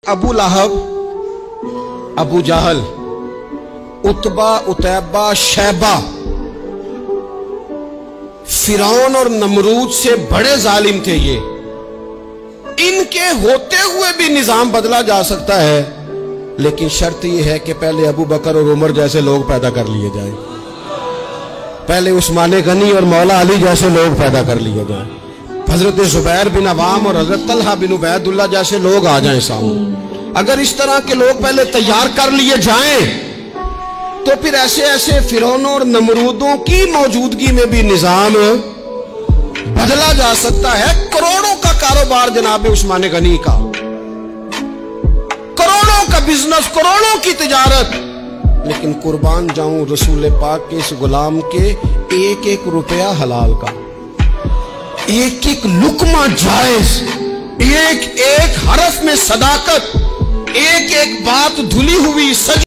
अबू लहब, अबू जहल, Utba, उतैबा, Shaiba फिरौन और नमरूद से बड़े जालिम थे ये। इनके होते हुए भी निजाम बदला जा सकता है, लेकिन शर्त यह है कि पहले अबू बकर और उमर जैसे लोग पैदा कर लिए जाएं, पहले उस्मान गनी और मौला अली जैसे लोग पैदा कर लिए जाएं, हजरत जुबैर बिन अवाम और हजरत तलहा बिन उबैदुल्लाह जैसे लोग आ जाएं सामने। अगर इस तरह के लोग पहले तैयार कर लिए जाएं तो फिर ऐसे ऐसे फिरौनों और नमरूदों की मौजूदगी में भी निजाम बदला जा सकता है। करोड़ों का कारोबार जनाब उस्मान गनी का, करोड़ों का बिजनेस, करोड़ों की तिजारत, लेकिन कुर्बान जाऊं रसूल पाक के इस गुलाम के एक एक रुपया हलाल का, एक एक लुकमा जायज, एक एक हरफ में सदाकत, एक एक बात धुली हुई सज